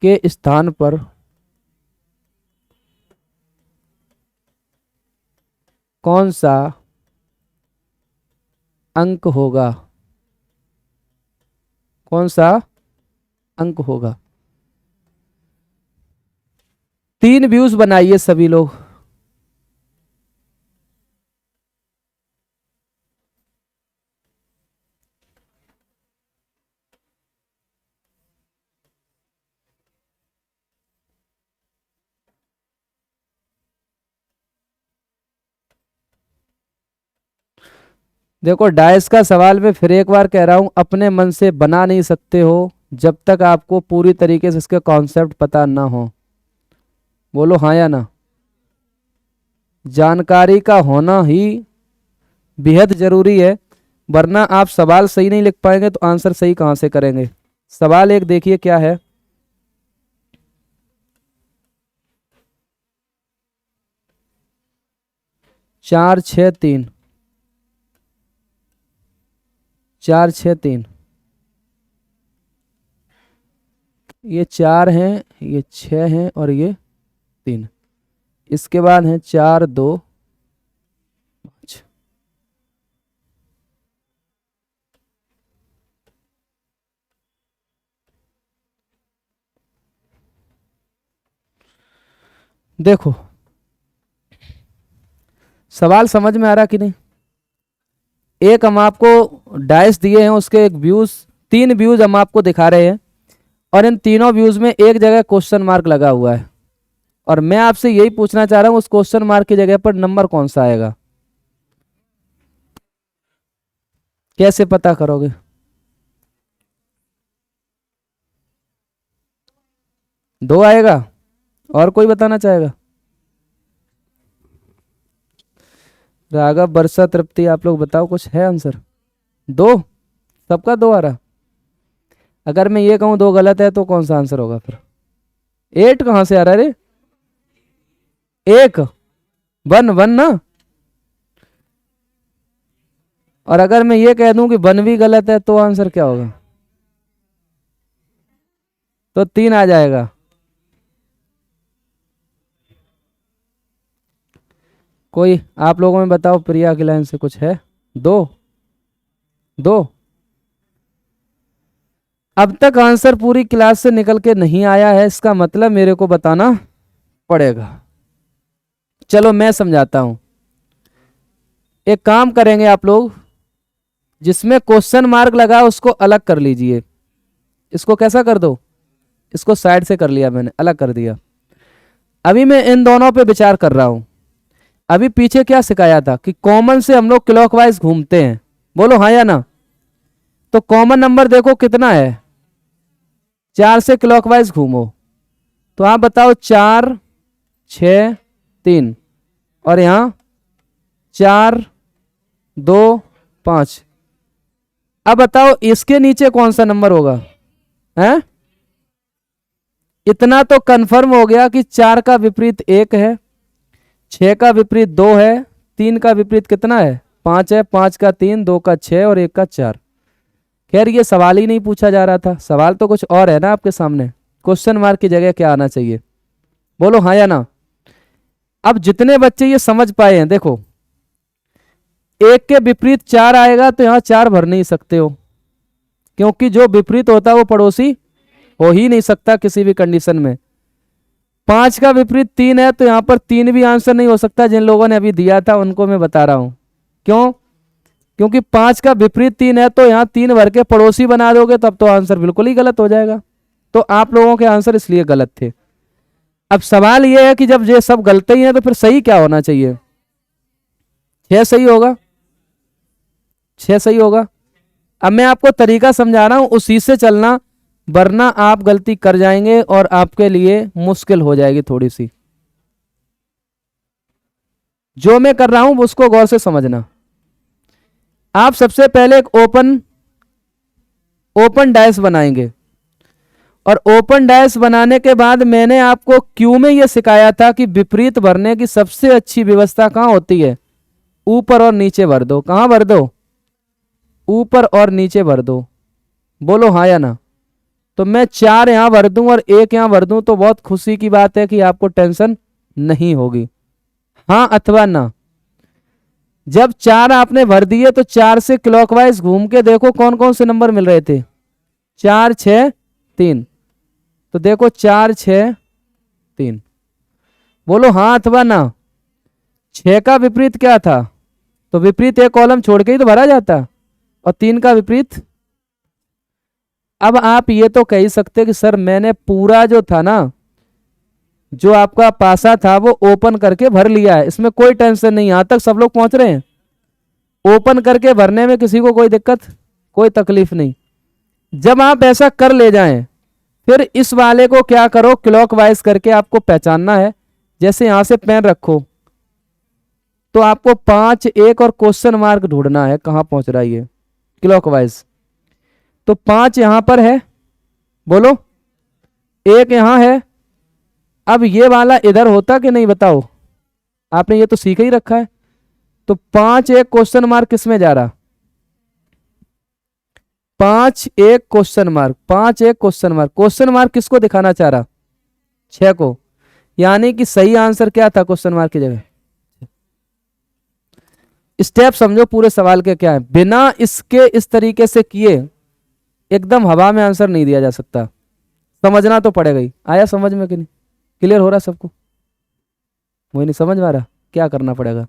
A: के स्थान पर कौन सा अंक होगा, कौन सा अंक होगा। 3 व्यूज बनाइए सभी लोग। देखो डायस का सवाल मैं फिर एक बार कह रहा हूं, अपने मन से बना नहीं सकते हो जब तक आपको पूरी तरीके से इसके कॉन्सेप्ट पता ना हो। बोलो हाँ या ना। जानकारी का होना ही बेहद जरूरी है, वरना आप सवाल सही नहीं लिख पाएंगे तो आंसर सही कहां से करेंगे। सवाल एक देखिए क्या है, चार छः तीन, 4 6 3, ये 4 हैं, ये 6 हैं और ये 3। इसके बाद है 4 2 5। देखो सवाल समझ में आ रहा कि नहीं। एक हम आपको डाइस दिए हैं, उसके एक व्यूज, 3 व्यूज हम आपको दिखा रहे हैं और इन तीनों व्यूज में एक जगह क्वेश्चन मार्क लगा हुआ है और मैं आपसे यही पूछना चाह रहा हूं उस क्वेश्चन मार्क की जगह पर नंबर कौन सा आएगा, कैसे पता करोगे? दो आएगा, और कोई बताना चाहेगा? राघव, वर्षा, तृप्ति, आप लोग बताओ, कुछ है आंसर? दो, सबका दो आ रहा। अगर मैं ये कहूं दो गलत है तो कौन सा आंसर होगा फिर? 8 कहां से आ रहा है रे? एक, वन, वन ना। और अगर मैं ये कह दूं कि वन भी गलत है तो आंसर क्या होगा? तो 3 आ जाएगा। कोई आप लोगों में बताओ, प्रिया की लाइन से कुछ है? दो, दो। अब तक आंसर पूरी क्लास से निकल के नहीं आया है, इसका मतलब मेरे को बताना पड़ेगा। चलो मैं समझाता हूं। एक काम करेंगे आप लोग, जिसमें क्वेश्चन मार्क लगा उसको अलग कर लीजिए। इसको कैसा कर दो, इसको साइड से कर लिया मैंने, अलग कर दिया। अभी मैं इन दोनों पे विचार कर रहा हूं। अभी पीछे क्या सिखाया था कि कॉमन से हम लोग क्लॉकवाइज घूमते हैं, बोलो हाँ या ना? तो कॉमन नंबर देखो कितना है, 4 से क्लॉकवाइज घूमो। तो आप बताओ 4, 6, 3, और यहां 4, 2, 5। अब बताओ इसके नीचे कौन सा नंबर होगा? हैं? इतना तो कंफर्म हो गया कि 4 का विपरीत 1 है, 6 का विपरीत 2 है, 3 का विपरीत कितना है? 5 है, 5 का 3, 2 का 6 और 1 का 4। खैर ये सवाल ही नहीं पूछा जा रहा था, सवाल तो कुछ और है ना आपके सामने। क्वेश्चन मार्क की जगह क्या आना चाहिए, बोलो हाँ या ना? अब जितने बच्चे ये समझ पाए हैं, देखो 1 के विपरीत 4 आएगा तो यहां 4 भर नहीं सकते हो, क्योंकि जो विपरीत होता है वो पड़ोसी हो ही नहीं सकता किसी भी कंडीशन में। 5 का विपरीत 3 है तो यहां पर 3 भी आंसर नहीं हो सकता। जिन लोगों ने अभी दिया था उनको मैं बता रहा हूं, क्यों? क्योंकि 5 का विपरीत 3 है तो यहां 3 भर के पड़ोसी बना दोगे तब तो आंसर बिल्कुल ही गलत हो जाएगा। तो आप लोगों के आंसर इसलिए गलत थे। अब सवाल यह है कि जब ये सब गलत ही है तो फिर सही क्या होना चाहिए? 6 सही होगा, 6 सही होगा। अब मैं आपको तरीका समझा रहा हूं, उसी से चलना, वरना आप गलती कर जाएंगे और आपके लिए मुश्किल हो जाएगी थोड़ी सी। जो मैं कर रहा हूं उसको गौर से समझना। आप सबसे पहले एक ओपन डैश बनाएंगे, और ओपन डैश बनाने के बाद मैंने आपको क्यू में यह सिखाया था कि विपरीत भरने की सबसे अच्छी व्यवस्था कहां होती है? ऊपर और नीचे भर दो। कहां भर दो? ऊपर और नीचे भर दो। बोलो हाँ या ना? तो मैं 4 यहां भर दूं और 1 यहां भर दूं तो बहुत खुशी की बात है कि आपको टेंशन नहीं होगी। हाँ अथवा ना? जब 4 आपने भर दिए तो 4 से क्लॉकवाइज घूम के देखो कौन कौन से नंबर मिल रहे थे। 4, 6, 3। तो देखो 4, 6, 3। बोलो हाँ अथवा ना? 6 का विपरीत क्या था? तो विपरीत एक कॉलम छोड़ के ही तो भरा जाता, और 3 का विपरीत। अब आप ये तो कह ही सकते कि सर मैंने पूरा जो था ना, जो आपका पासा था वो ओपन करके भर लिया है, इसमें कोई टेंशन नहीं, यहां तक सब लोग पहुंच रहे हैं। ओपन करके भरने में किसी को कोई दिक्कत, कोई तकलीफ नहीं। जब आप ऐसा कर ले जाएं, फिर इस वाले को क्या करो, क्लॉकवाइज करके आपको पहचानना है। जैसे यहां से पेन रखो तो आपको 5, 1 और क्वेश्चन मार्क ढूंढना है, कहां पहुंच रहा है ये क्लॉकवाइज। तो 5 यहां पर है, बोलो 1 यहां है। अब ये वाला इधर होता कि नहीं बताओ? आपने ये तो सीख ही रखा है। तो 5, 1 क्वेश्चन मार्क किस में जा रहा? 5, 1 question mark, 5, 1 question mark. Question mark किसको दिखाना चाह रहा? 6 को। यानी कि सही आंसर क्या था क्वेश्चन मार्क की जगह? स्टेप समझो पूरे सवाल के क्या है। बिना इसके इस तरीके से किए एकदम हवा में आंसर नहीं दिया जा सकता, समझना तो पड़ेगा ही। आया समझ में कि नहीं? क्लियर हो रहा सबको? वही नहीं समझ में आ रहा, क्या करना पड़ेगा?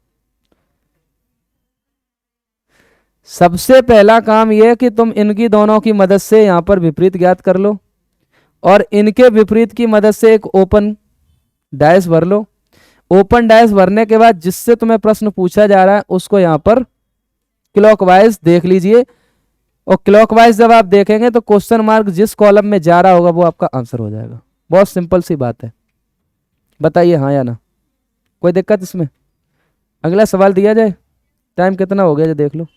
A: सबसे पहला काम यह है कि तुम इनकी दोनों की मदद से यहां पर विपरीत ज्ञात कर लो, और इनके विपरीत की मदद से एक ओपन डैश भर लो। ओपन डैश भरने के बाद जिससे तुम्हें प्रश्न पूछा जा रहा है उसको यहाँ पर क्लॉकवाइज देख लीजिए, और क्लॉकवाइज जब आप देखेंगे तो क्वेश्चन मार्क जिस कॉलम में जा रहा होगा वो आपका आंसर हो जाएगा। बहुत सिंपल सी बात है, बताइए हाँ या ना, कोई दिक्कत इसमें? अगला सवाल दिया जाए। टाइम कितना हो गया जो देख लो।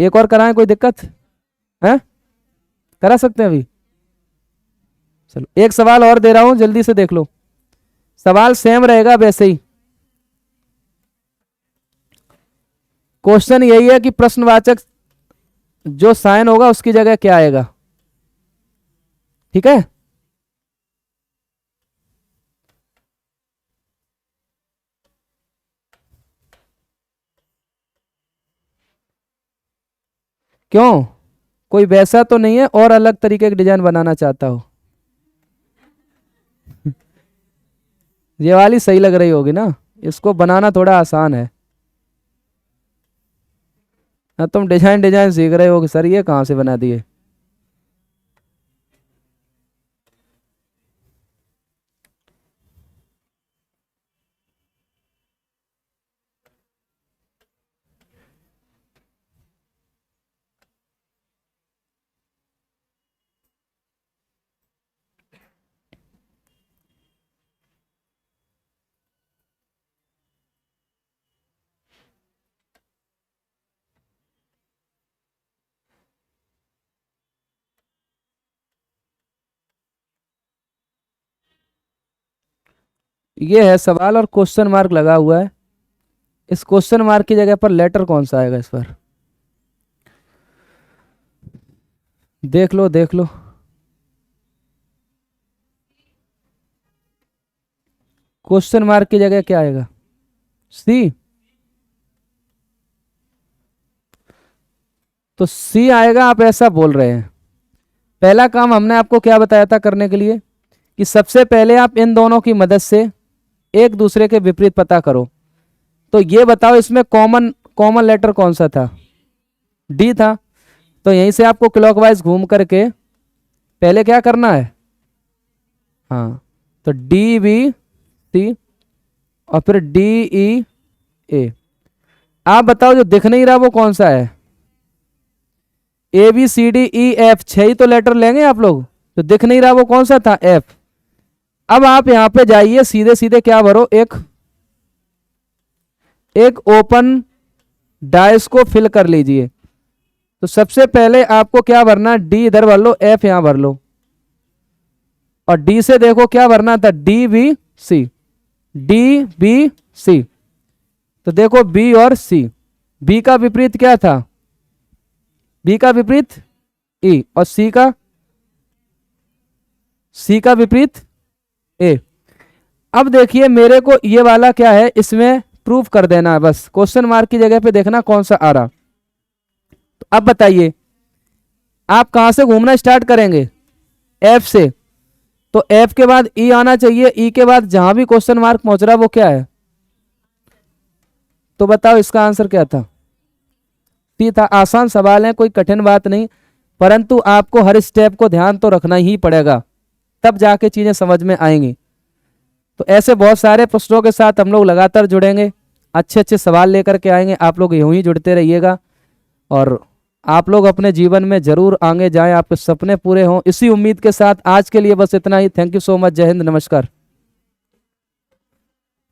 A: एक और कराएं, कोई दिक्कत है? करा सकते हैं अभी? चलो एक सवाल और दे रहा हूं, जल्दी से देख लो। सवाल सेम रहेगा वैसे ही। क्वेश्चन यही है कि प्रश्नवाचक जो साइन होगा उसकी जगह क्या आएगा। ठीक है, क्यों? कोई वैसा तो नहीं है और अलग तरीके का डिजाइन बनाना चाहता हो? ये वाली सही लग रही होगी ना, इसको बनाना थोड़ा आसान है ना। तुम डिजाइन डिजाइन सीख रहे हो कि सर ये कहाँ से बना दिए। ये है सवाल और क्वेश्चन मार्क लगा हुआ है। इस क्वेश्चन मार्क की जगह पर लेटर कौन सा आएगा इस पर? देख लो देख लो। क्वेश्चन मार्क की जगह क्या आएगा? सी। तो सी आएगा, आप ऐसा बोल रहे हैं। पहला काम हमने आपको क्या बताया था करने के लिए, कि सबसे पहले आप इन दोनों की मदद से एक दूसरे के विपरीत पता करो। तो ये बताओ इसमें कॉमन कॉमन लेटर कौन सा था? डी था। तो यहीं से आपको क्लॉकवाइज घूम करके पहले क्या करना है, हाँ, तो डी बी सी और फिर डी ई ए। आप बताओ जो दिख नहीं रहा वो कौन सा है? A B C D E F, 6 ही तो लेटर लेंगे आप लोग। तो दिख नहीं रहा वो कौन सा था? एफ। अब आप यहां पे जाइए, सीधे सीधे क्या भरो, एक ओपन डाइस को फिल कर लीजिए। तो सबसे पहले आपको क्या भरना, डी इधर भर लो, एफ यहां भर लो, और डी से देखो क्या भरना था, D B C, D B C. तो देखो बी और सी, बी का विपरीत क्या था? बी का विपरीत ई, और सी का विपरीत ए। अब देखिए मेरे को ये वाला क्या है, इसमें प्रूफ कर देना है बस। क्वेश्चन मार्क की जगह पे देखना कौन सा आ रहा। तो अब बताइए आप कहां से घूमना स्टार्ट करेंगे? एफ से। तो एफ के बाद ई आना चाहिए, ई के बाद जहां भी क्वेश्चन मार्क पहुंच रहा है वो क्या है? तो बताओ इसका आंसर क्या था? टी था। आसान सवाल है, कोई कठिन बात नहीं, परंतु आपको हर स्टेप को ध्यान तो रखना ही पड़ेगा, तब जाके चीजें समझ में आएंगी। तो ऐसे बहुत सारे प्रश्नों के साथ हम लोग लगातार जुड़ेंगे, अच्छे अच्छे सवाल लेकर के आएंगे। आप लोग यूं ही जुड़ते रहिएगा और आप लोग अपने जीवन में जरूर आगे जाएं, आपके सपने पूरे हों, इसी उम्मीद के साथ आज के लिए बस इतना ही। Thank you so much. जय हिंद, नमस्कार।